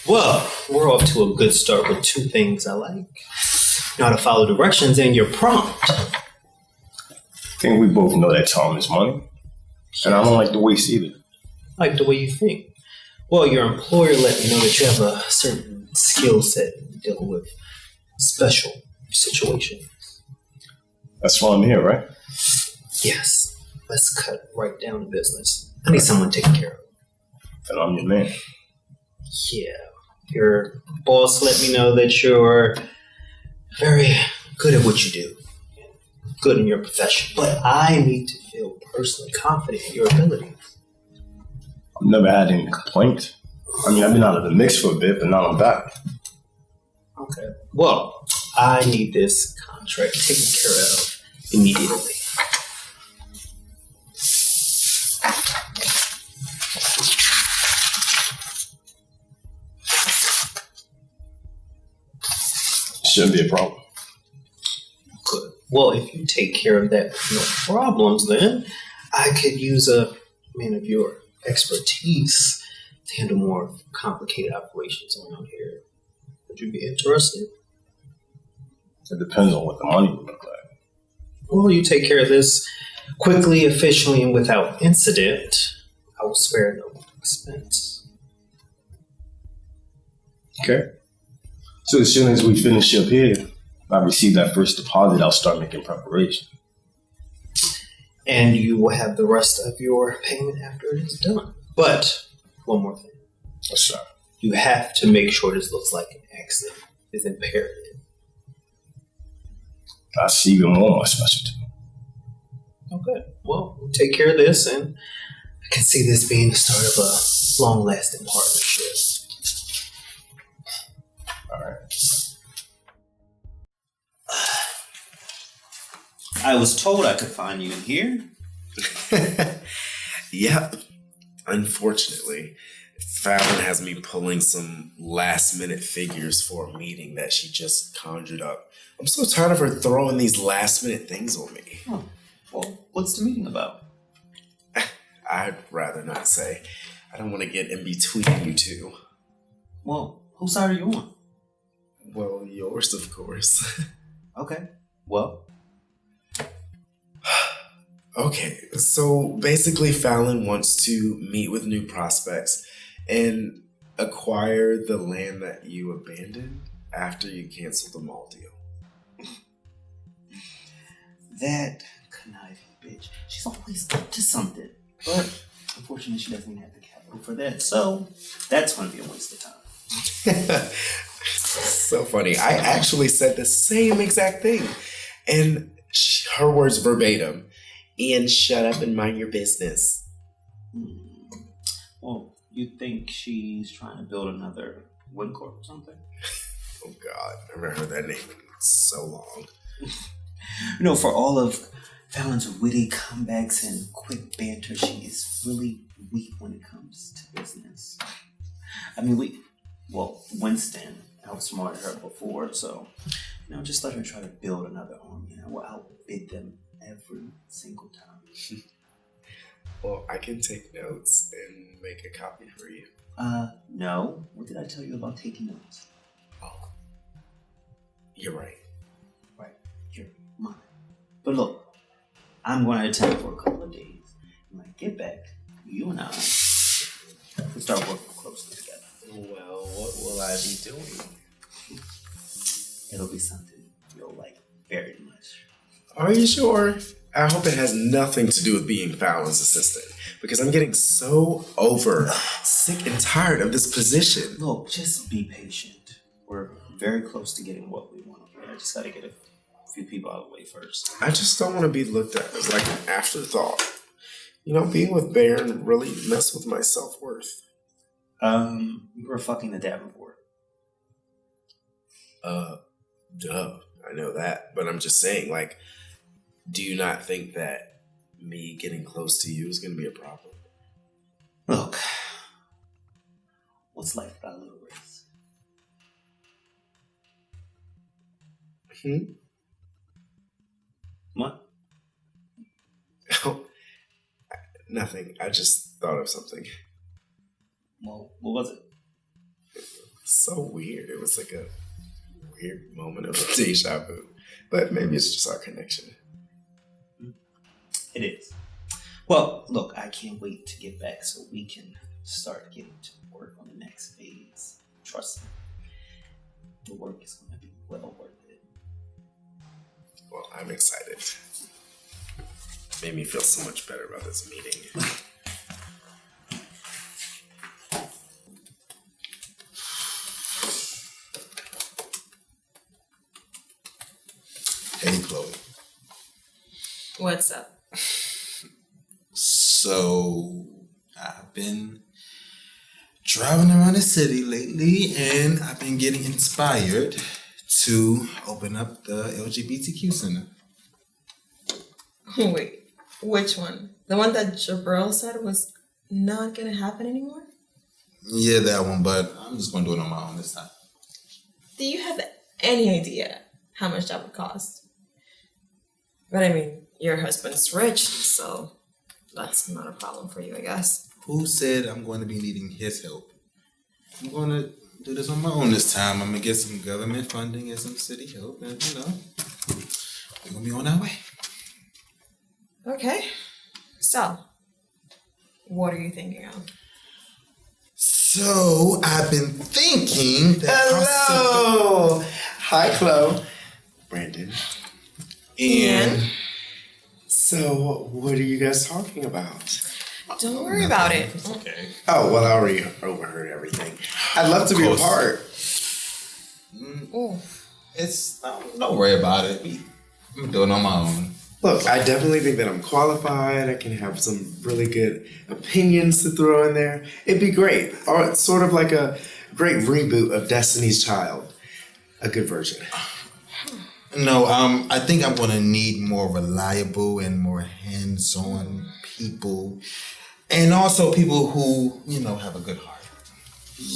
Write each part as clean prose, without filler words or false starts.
Well, we're off to a good start with two things I like. You know how to follow directions and you're prompt. I think we both know that time is money. And I don't like the waste either. I like the way you think. Well, your employer let me know that you have a certain skill set in dealing with special situations. That's why I'm here, right? Yes. Let's cut right down to business. I need someone taken care of. And I'm your man. Yeah. Your boss let me know that you're very good at what you do. Good in your profession. But I need to feel personally confident in your abilities. I've never had any complaints. I mean, I've been out of the mix for a bit, but now I'm back. Okay. Well, I need this contract taken care of immediately. Shouldn't be a problem. Good. Well, if you take care of that with no problems, then I could use a man of your expertise to handle more complicated operations around here. Would you be interested? It depends on what the money would look like. Well, you take care of this quickly, efficiently, and without incident. I will spare no expense. Okay. So as soon as we finish up here, I receive that first deposit, I'll start making preparation. And you will have the rest of your payment after it is done. But, one more thing. Yes, sir. You have to make sure this looks like an accident. It's imperative. That's even more my specialty. Okay. Well, we'll take care of this, and I can see this being the start of a long-lasting partnership. All right. I was told I could find you in here. Yep. Unfortunately, Phallon has me pulling some last-minute figures for a meeting that she just conjured up. I'm so tired of her throwing these last-minute things on me. Oh, well, what's the meeting about? I'd rather not say. I don't want to get in between you two. Well, whose side are you on? Well, yours, of course. Okay. Well. Okay, so basically Phallon wants to meet with new prospects and acquire the land that you abandoned after you canceled the mall deal. That conniving bitch. She's always up to something. But unfortunately, she doesn't even have the capital for that. So that's going to be a waste of time. So funny. I actually said the same exact thing. And her words verbatim. Ian, shut up and mind your business. Well, you think she's trying to build another Windcorp or something? Oh, God. I haven't heard that name in so long. You know, for all of Phallon's witty comebacks and quick banter, she is really weak when it comes to business. I mean, Winston outsmarted her before, so, just let her try to build another army, and I will outbid them every single time. Well, I can take notes and make a copy for you. No. What did I tell you about taking notes? Oh, you're right. Right. You're mine. But look, I'm going to attend for a couple of days. When I get back, you and I will start working closely together. Well, what will I be doing? It'll be something you'll like very much. Are you sure? I hope it has nothing to do with being Fallon's assistant, because I'm getting so sick and tired of this position. Look, just be patient. We're very close to getting what we want. I just got to get a few people out of the way first. I just don't want to be looked at as like an afterthought. Being with Baron really messed with my self-worth. You were fucking the Davenport. Duh. I know that, but I'm just saying, do you not think that me getting close to you is going to be a problem? Look, what's life without a little race? What? Oh, nothing. I just thought of something. Well, what was it? So weird. It was like a weird moment of deja vu. But maybe it's just our connection. It is. Well, look, I can't wait to get back so we can start getting to work on the next phase. Trust me, the work is going to be well worth it. Well, I'm excited. Made me feel so much better about this meeting. Hey, Chloe. What's up? So, I've been driving around the city lately and I've been getting inspired to open up the LGBTQ center. Wait, which one? The one that Jabril said was not gonna happen anymore? Yeah, that one, but I'm just going to do it on my own this time. Do you have any idea how much that would cost? But I mean, your husband's rich, so that's not a problem for you, I guess. Who said I'm going to be needing his help? I'm going to do this on my own this time. I'm going to get some government funding and some city help, and we're going to be on our way. Okay. So, what are you thinking of? So, I've been thinking that Hello! Hi, Chloe. Brandon. Ian. So, what are you guys talking about? Don't worry about it. Okay. Oh, well, I already overheard everything. I'd love to be a part. It's don't worry about it. I'm doing it on my own. Look, I definitely think that I'm qualified. I can have some really good opinions to throw in there. It'd be great. Or it's sort of like a great reboot of Destiny's Child. A good version. No, I think I'm gonna need more reliable and more hands-on people, and also people who have a good heart.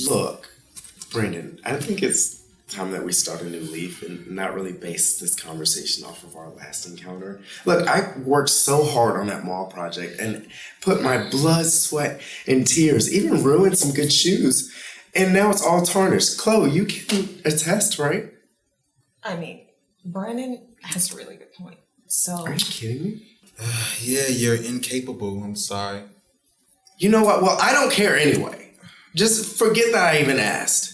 Look, Brandon, I think it's time that we start a new leaf and not really base this conversation off of our last encounter. Look, I worked so hard on that mall project and put my blood, sweat, and tears, even ruined some good shoes. And now it's all tarnished. Chloe, you can attest, right? I mean, Brandon has a really good point. So, Are you kidding me? Yeah, you're incapable. I'm sorry. You know what? Well, I don't care anyway. Just forget that I even asked.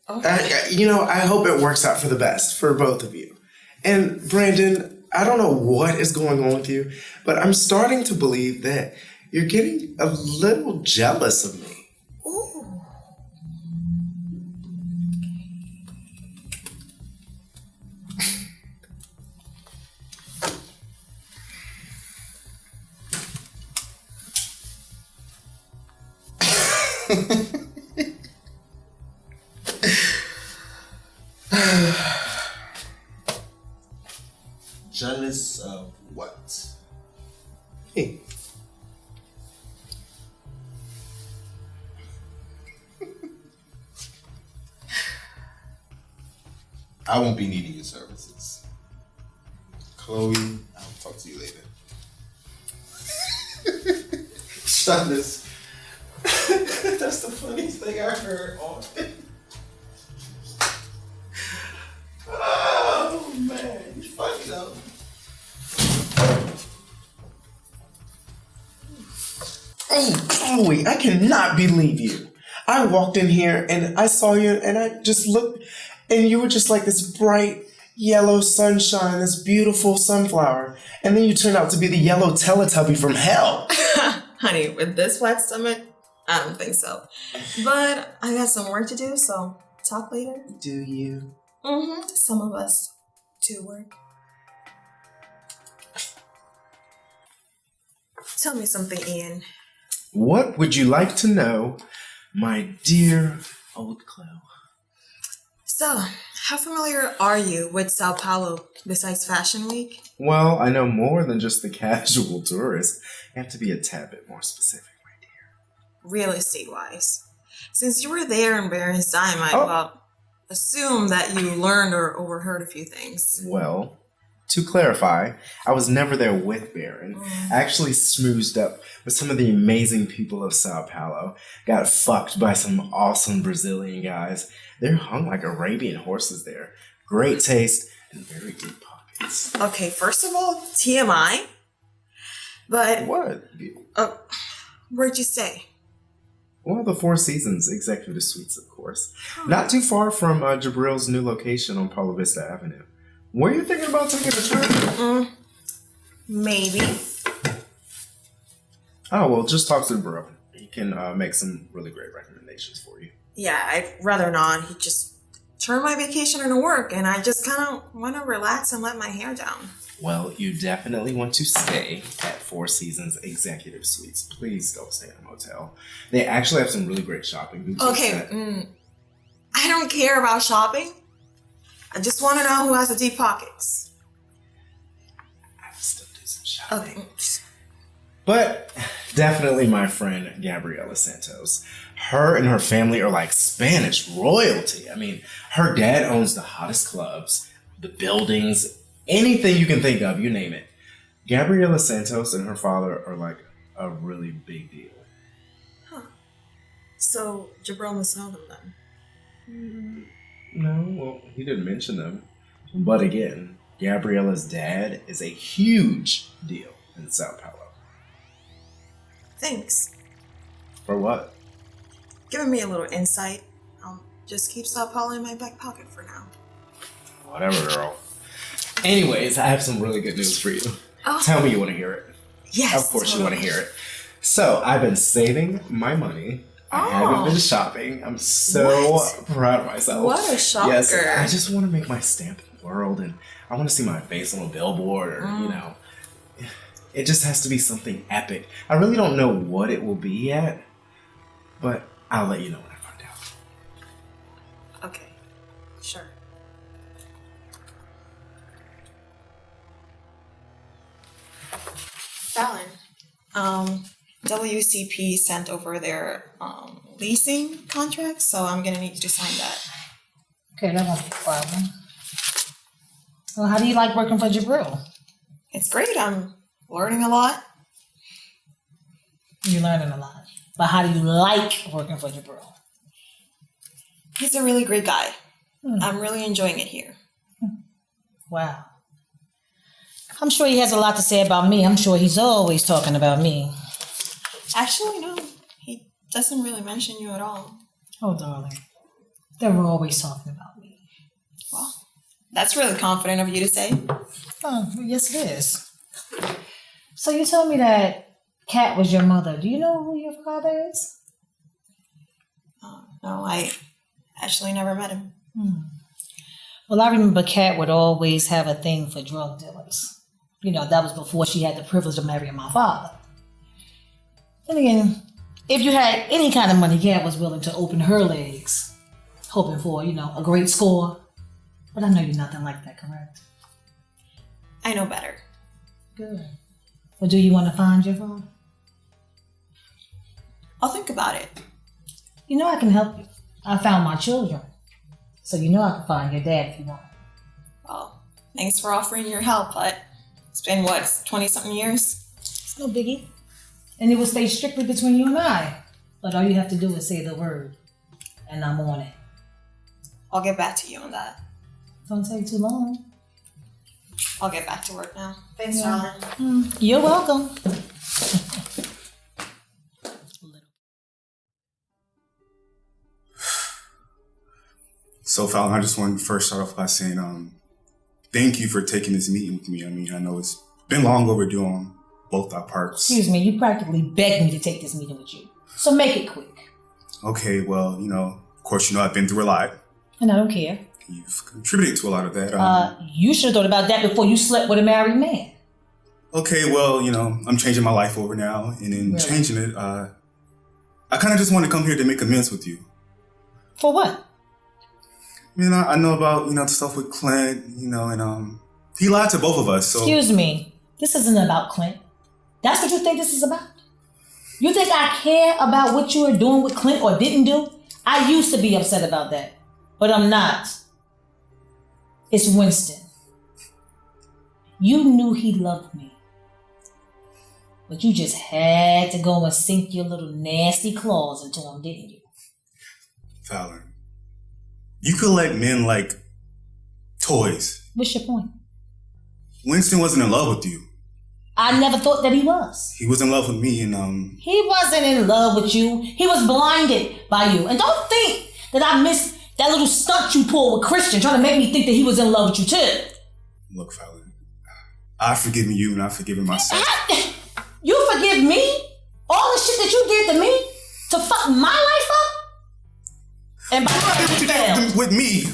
okay. I hope it works out for the best for both of you. And Brandon, I don't know what is going on with you, but I'm starting to believe that you're getting a little jealous of me. Ooh. Jealous of what? Hey, I won't be needing your services. Chloe, I'll talk to you later. Jealous. That's the funniest thing I heard all day. Oh man, you're funny though. oh, Chloe, I cannot believe you. I walked in here and I saw you and I just looked and you were just like this bright yellow sunshine, this beautiful sunflower. And then you turned out to be the yellow Teletubby from hell. Honey, with this flat stomach, I don't think so. But I got some work to do, so talk later. Do you? Mm-hmm. Some of us do work. Tell me something, Ian. What would you like to know, my dear old Chloe? So, how familiar are you with Sao Paulo besides Fashion Week? Well, I know more than just the casual tourist. You have to be a tad bit more specific, my dear. Real estate-wise. Since you were there in Baron's time, I Oh. assume that you learned or overheard a few things. Well, To clarify, I was never there with Baron. I actually smoozed up with some of the amazing people of Sao Paulo. Got fucked by some awesome Brazilian guys. They're hung like Arabian horses there. Great taste and very deep pockets. Okay, first of all, TMI. But What? where'd you stay? Well, the Four Seasons Executive Suites, of course. Not too far from Jabril's new location on Paula Vista Avenue. Were you thinking about taking a trip? Maybe. Oh, well, just talk to the bro. He can make some really great recommendations for you. Yeah, I'd rather not. He just turned my vacation into work, and I just kind of want to relax and let my hair down. Well, you definitely want to stay at Four Seasons Executive Suites. Please don't stay in a motel. They actually have some really great shopping boutiques. Okay, I don't care about shopping. I just want to know who has the deep pockets. I will still do some shopping. Okay. But definitely my friend Gabriela Santos. Her and her family are like Spanish royalty. I mean, her dad owns the hottest clubs, the buildings, anything you can think of, you name it. Gabriela Santos and her father are like a really big deal. Huh. So, Jabril must know them then. No, well, he didn't mention them. But again, Gabriela's dad is a huge deal in Sao Paulo. Thanks. For what? Giving me a little insight. I'll just keep Sao Paulo in my back pocket for now. Whatever, girl. Anyways, I have some really good news for you. Oh. Tell me you want to hear it. Yes. Of course you want to hear it. So, I've been saving my money. I haven't been shopping. I'm so proud of myself. What a shocker. Yes, I just want to make my stamp in the world, and I want to see my face on a billboard, or, you know, it just has to be something epic. I really don't know what it will be yet, but I'll let you know when I find out. Okay. Sure. Phallon, WCP sent over their leasing contract, so I'm gonna need you to sign that. Okay, that won't be a problem. Well, how do you like working for Jabril? It's great. I'm learning a lot. You're learning a lot. But how do you like working for Jabril? He's a really great guy. I'm really enjoying it here. Wow. I'm sure he has a lot to say about me. I'm sure he's always talking about me. Actually, no. He doesn't really mention you at all. Oh, darling. They were always talking about me. Well, that's really confident of you to say. Oh, yes it is. So you told me that Kat was your mother. Do you know who your father is? No, I actually never met him. Well, I remember Kat would always have a thing for drug dealers. You know, that was before she had the privilege of marrying my father. And again, if you had any kind of money, Kat was willing to open her legs, hoping for, you know, a great score. But I know you're nothing like that, correct? I know better. Good. Well, do you want to find your father? I'll think about it. You know I can help you. I found my children. So you know I can find your dad if you want. Well, thanks for offering your help, but it's been, what, 20-something years? It's no biggie. And it will stay strictly between you and I. But all you have to do is say the word. And I'm on it. I'll get back to you on that. Don't take too long. I'll get back to work now. Thanks, darling. You're welcome. So, Phallon, I just wanted to first start off by saying thank you for taking this meeting with me. I mean, I know it's been long overdue on both our parts. Excuse me, you practically begged me to take this meeting with you. So make it quick. Okay, well, you know, of course, you know I've been through a lot. And I don't care. You've contributed to a lot of that. You should have thought about that before you slept with a married man. Okay, well, you know, I'm changing my life over now. And in changing it, I kind of just want to come here to make amends with you. For what? I mean, I know about, you know, the stuff with Clint, you know, and he lied to both of us, so... Excuse me. This isn't about Clint. That's what you think this is about? You think I care about what you were doing with Clint or didn't do? I used to be upset about that, but I'm not. It's Winston. You knew he loved me. But you just had to go and sink your little nasty claws into him, didn't you? Phallon, you collect men like toys. What's your point? Winston wasn't in love with you. I never thought that he was. He was in love with me, and He wasn't in love with you. He was blinded by you. And don't think that I missed that little stunt you pulled with Christian, trying to make me think that he was in love with you too. look, Phallon, I've forgiven you and I've forgiven myself. You forgive me? All the shit that you did to me? To fuck my life up? And by What about what you did with me?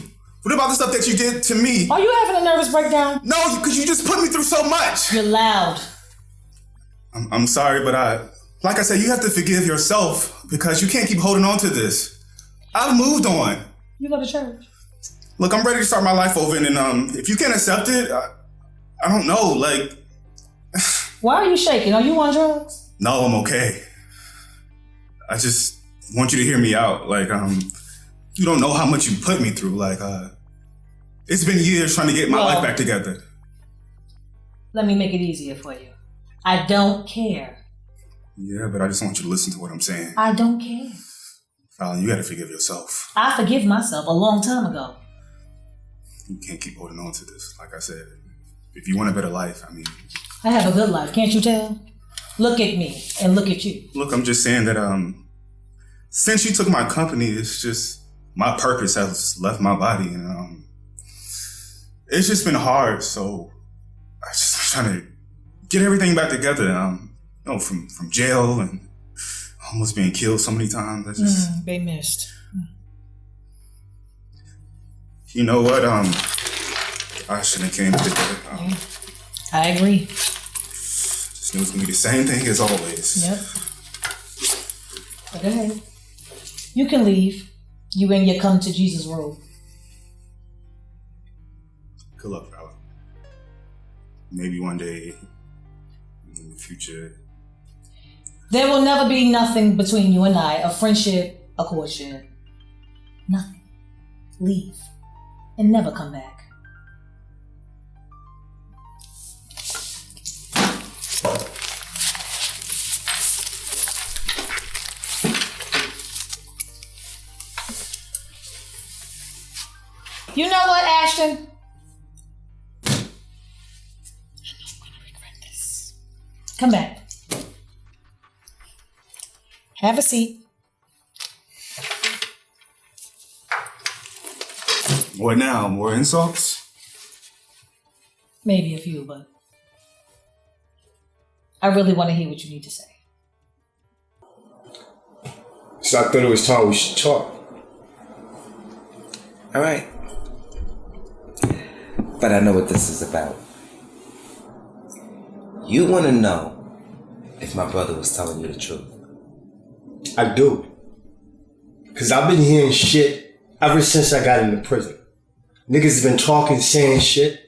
What about the stuff that you did to me? Are you having a nervous breakdown? No, because you just put me through so much. You're loud. I'm sorry, but like I said, you have to forgive yourself because you can't keep holding on to this. I've moved on. You go to church. Look, I'm ready to start my life over, and if you can't accept it, I don't know. Like, Why are you shaking? Are you on drugs? no, I'm okay. I just want you to hear me out. Like, you don't know how much you put me through. Like, it's been years trying to get my life back together. Let me make it easier for you. I don't care. Yeah, but I just want you to listen to what I'm saying. I don't care. Fallon, you gotta forgive yourself. I forgive myself a long time ago. You can't keep holding on to this. Like I said, if you want a better life, I mean... I have a good life, can't you tell? Look at me and look at you. Look, I'm just saying that since you took my company, it's just my purpose has left my body, and it's just been hard. So I'm trying to get everything back together. From jail and almost being killed so many times. I just they missed. You know what? I shouldn't have came today. I agree. Just knew it was gonna be the same thing as always. Yep. But go ahead. You can leave. You and your come to Jesus road. Good luck, fella. Maybe one day in the future. There will never be nothing between you and I. A friendship, a courtship. Nothing. Leave. And never come back. You know what, Ashton? I know I'm gonna regret this. Come back. Have a seat. What now? More insults? Maybe a few, but I really want to hear what you need to say. So I thought it was time we should talk. All right. But I know what this is about. You want to know if my brother was telling you the truth. I do. Because I've been hearing shit ever since I got into prison. Niggas been talking, saying shit.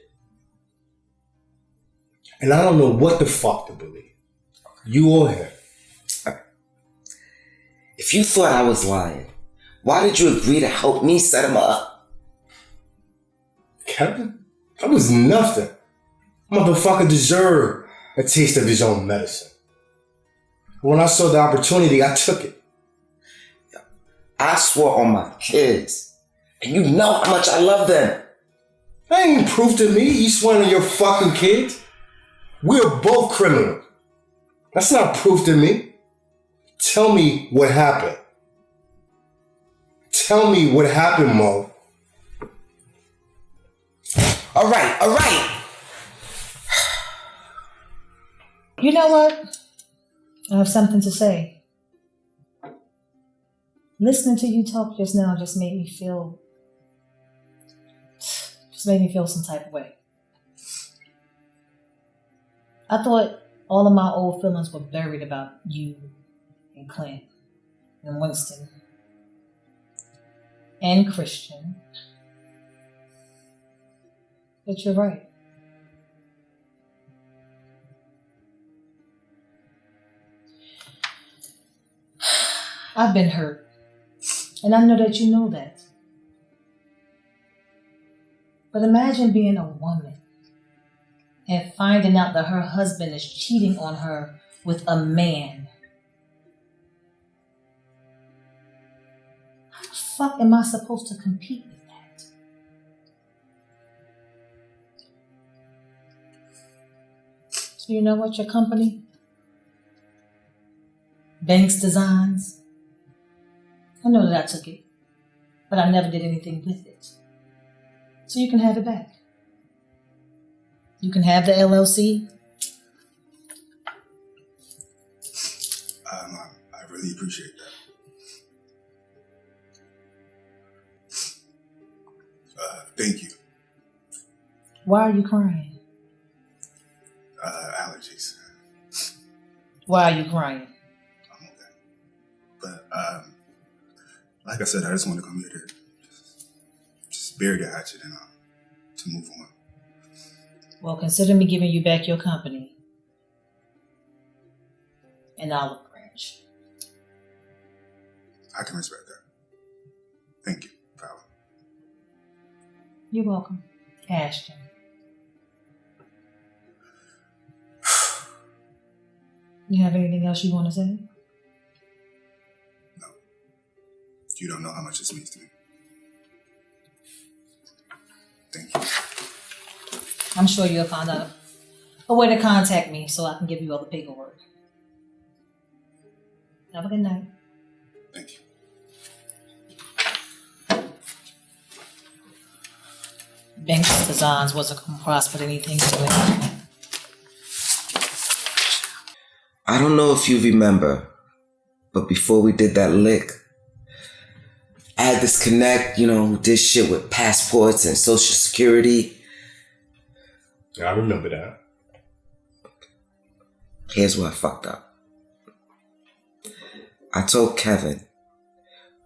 And I don't know what the fuck to believe. You or him. If you thought I was lying, why did you agree to help me set him up? Kevin? That was nothing. Motherfucker deserved a taste of his own medicine. When I saw the opportunity, I took it. I swore on my kids. And you know how much I love them. That ain't proof to me you swearing on your fucking kids. We're both criminals. That's not proof to me. Tell me what happened. Tell me what happened, Mo. All right. You know what? I have something to say. Listening to you talk just now just made me feel some type of way. I thought all of my old feelings were buried about you and Clint and Winston and Christian. But you're right. I've been hurt. And I know that you know that. But imagine being a woman and finding out that her husband is cheating on her with a man. How the fuck am I supposed to compete with that? So you know what, your company? Banks Designs. I know that I took it, but I never did anything with it. So you can have it back. You can have the LLC. I really appreciate that. Thank you. Why are you crying? Allergies. Why are you crying? I'm okay. But like I said, I just want to come here to just bury the hatchet and to move on. Well, consider me giving you back your company. An olive branch. I can respect that. Thank you, Phallon. You're welcome. Ashton. You have anything else you want to say? No. You don't know how much this means to me. Thank you. I'm sure you'll find out a way to contact me so I can give you all the paperwork. Have a good night. Thank you. Banks Designs wasn't going to prosper anything to it. I don't know if you remember, but before we did that lick, I had this connect, who did shit with passports and social security. I remember that. Here's where I fucked up. I told Kevin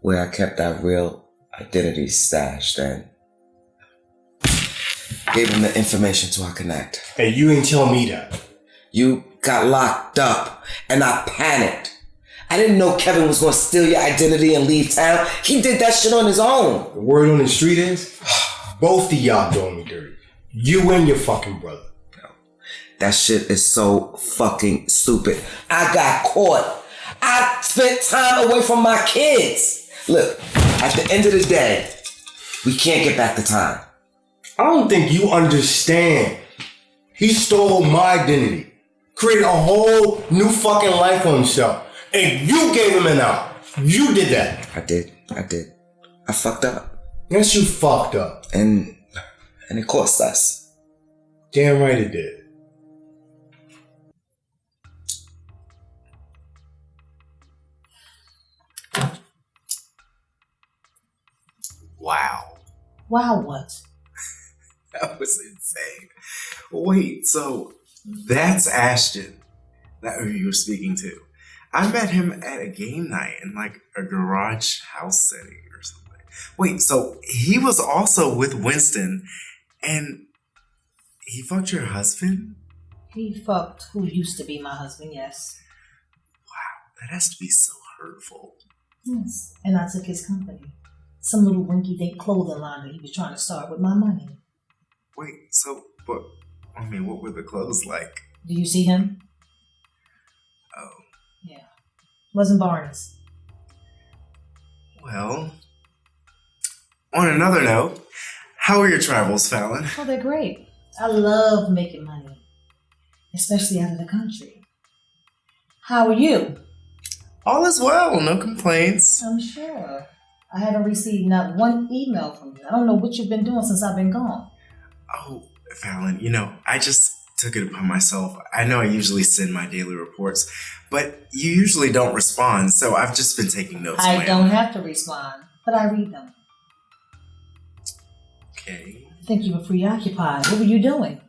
where I kept that real identity stashed and gave him the information to our connect. Hey, you ain't tell me that. You got locked up and I panicked. I didn't know Kevin was going to steal your identity and leave town. He did that shit on his own. The word on the street is, both of y'all doing me dirty. You and your fucking brother. That shit is so fucking stupid. I got caught. I spent time away from my kids. Look, at the end of the day, we can't get back the time. I don't think you understand. He stole my identity. Created a whole new fucking life for himself. And you gave him an out. You did that. I did. I fucked up. Yes, you fucked up. And it cost us. Damn right it did. Wow. Wow, what? That was insane. Wait, so that's Ashton that who you were speaking to. I met him at a game night in like a garage house setting or something. Wait, so he was also with Winston and he fucked your husband? He fucked who used to be my husband, yes. Wow, that has to be so hurtful. Yes, and I took his company. Some little rinky-dink clothing line that he was trying to start with my money. Wait, so what were the clothes like? Do you see him? Oh. Yeah. Wasn't Barnes. Well, on another note, how are your travels, Phallon? Oh, they're great. I love making money, especially out of the country. How are you? All is well, no complaints. I'm sure. I haven't received not one email from you. I don't know what you've been doing since I've been gone. Oh, Phallon, I just took it upon myself. I know I usually send my daily reports, but you usually don't respond, so I've just been taking notes. I don't have to respond, but I read them. Okay. I think you were preoccupied. What were you doing?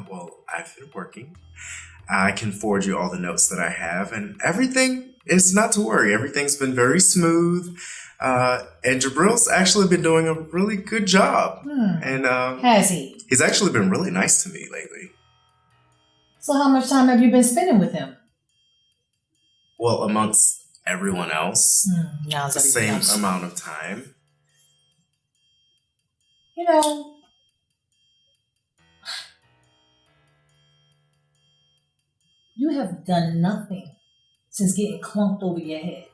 Well, I've been working. I can forward you all the notes that I have, and everything is not to worry. Everything's been very smooth. And Jabril's actually been doing a really good job. And Has he? He's actually been really nice to me lately. So how much time have you been spending with him? Well, amongst everyone else, Now the same amount of time. You have done nothing since getting clunked over your head.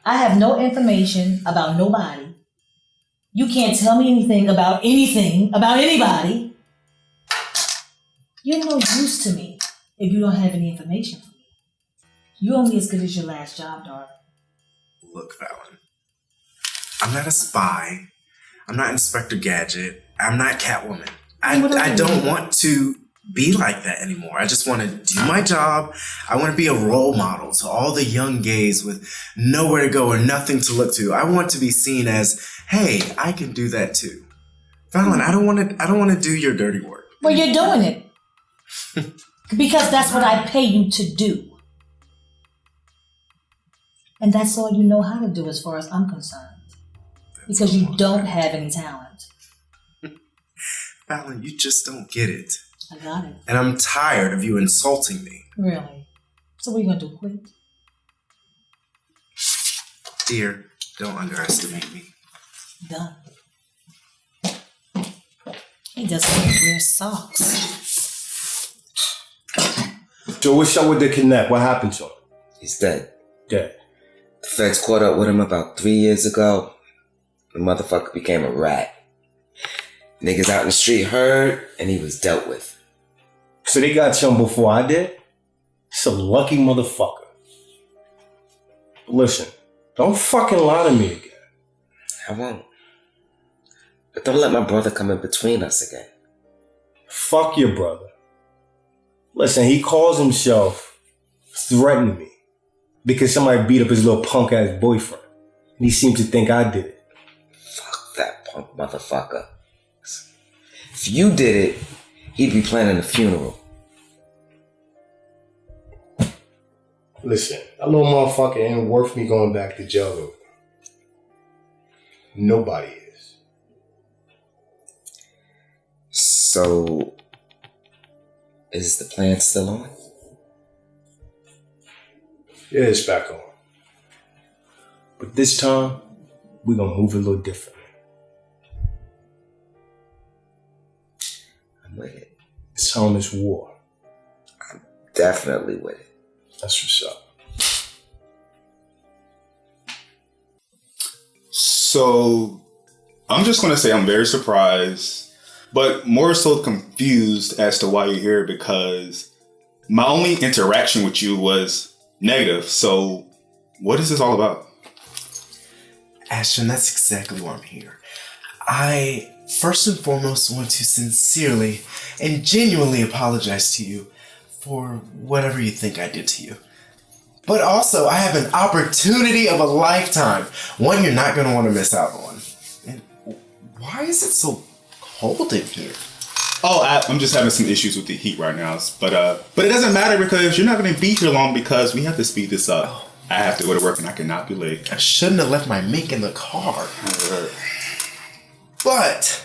I have no information about nobody. You can't tell me anything about anybody. You're no use to me if you don't have any information for me. You're only as good as your last job, darling. Look, Phallon, I'm not a spy. I'm not Inspector Gadget. I'm not Catwoman. I don't want to be like that anymore. I just want to do my job. I want to be a role model to all the young gays with nowhere to go or nothing to look to. I want to be seen as, hey, I can do that too. Phallon, I don't want to do your dirty work. Well, you're doing it. Because that's what I pay you to do. And that's all you know how to do as far as I'm concerned. Because you don't have any talent. Phallon, you just don't get it. I got it. And I'm tired of you insulting me. Really? So what are you going to do, quit? Dear, don't underestimate me. Done. He doesn't even wear socks. So what's up with the kidnap? What happened to him? He's dead. Dead. The feds caught up with him about 3 years ago. The motherfucker became a rat. Niggas out in the street heard, and he was dealt with. So they got him before I did? It's a lucky motherfucker. But listen, don't fucking lie to me again. I won't. But don't let my brother come in between us again. Fuck your brother. Listen, he calls himself threatening me because somebody beat up his little punk ass boyfriend. And he seemed to think I did it. Fuck that punk motherfucker. If you did it, he'd be planning a funeral. Listen, that little motherfucker ain't worth me going back to jail over. Nobody is. So, is the plan still on? Yeah, it's back on. But this time, we're gonna move a little differently. I'm with it. This time is war. I'm definitely with it. That's what's up. So, I'm just going to say I'm very surprised, but more so confused as to why you're here because my only interaction with you was negative. So, what is this all about? Ashton, that's exactly why I'm here. I first and foremost want to sincerely and genuinely apologize to you for whatever you think I did to you. But also, I have an opportunity of a lifetime. One you're not going to want to miss out on. And why is it so cold in here? Oh, I'm just having some issues with the heat right now. But it doesn't matter because you're not going to be here long because we have to speed this up. Oh. I have to go to work and I cannot be late. I shouldn't have left my mink in the car. But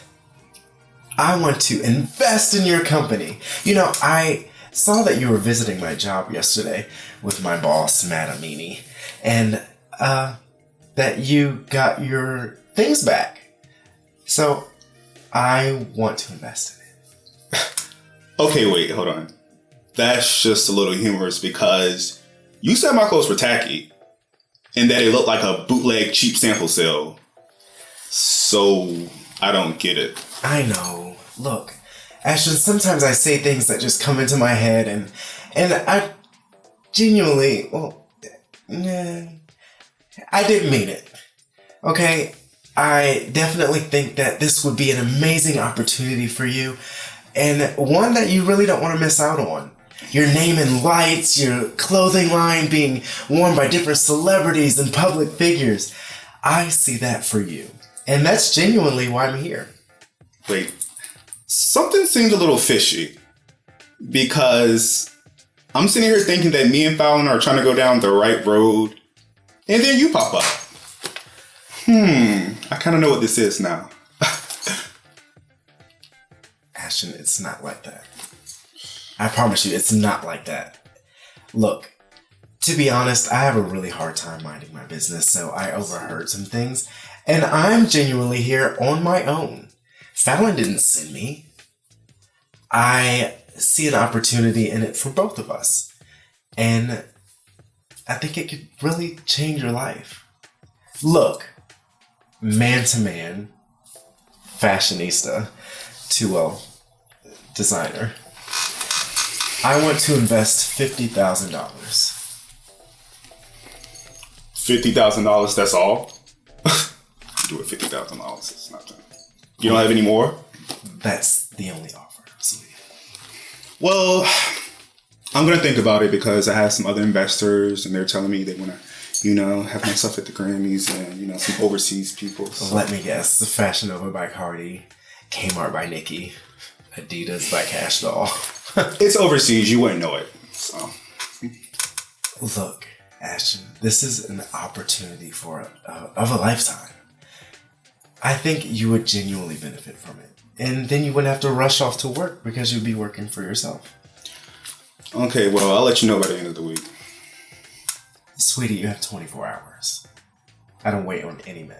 I want to invest in your company. You know, I saw that you were visiting my job yesterday with my boss, Madam Meanie, and that you got your things back. So I want to invest in it. Okay, wait, hold on. That's just a little humorous because you said my clothes were tacky and that it looked like a bootleg cheap sample sale. So I don't get it. I know. Look, Ashton, sometimes I say things that just come into my head and I genuinely, I didn't mean it. Okay? I definitely think that this would be an amazing opportunity for you and one that you really don't want to miss out on. Your name in lights, your clothing line being worn by different celebrities and public figures. I see that for you. And that's genuinely why I'm here. Wait, something seems a little fishy because I'm sitting here thinking that me and Phallon are trying to go down the right road and then you pop up. I kind of know what this is now. Ashton, it's not like that. I promise you, it's not like that. Look, to be honest, I have a really hard time minding my business, so I overheard some things, and I'm genuinely here on my own. Phallon didn't send me. I see an opportunity in it for both of us. And I think it could really change your life. Look, man to man, fashionista to, well, designer. I want to invest $50,000. $50,000, that's all? Do it $50,000. It's nothing. You don't have any more? That's the only offer. Sweetie. Well, I'm going to think about it because I have some other investors and they're telling me they want to, have myself at the Grammys and, some overseas people. So. Let me guess. Fashion Nova by Cardi, Kmart by Nicki, Adidas by Cash Doll. It's overseas. You wouldn't know it. So. Look, Ashton, this is an opportunity of a lifetime. I think you would genuinely benefit from it. And then you wouldn't have to rush off to work because you'd be working for yourself. Okay, well, I'll let you know by the end of the week. Sweetie, you have 24 hours. I don't wait on any men.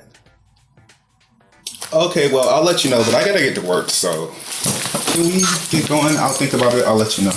Okay, well, I'll let you know, but I gotta get to work, so can we get going? I'll think about it. I'll let you know.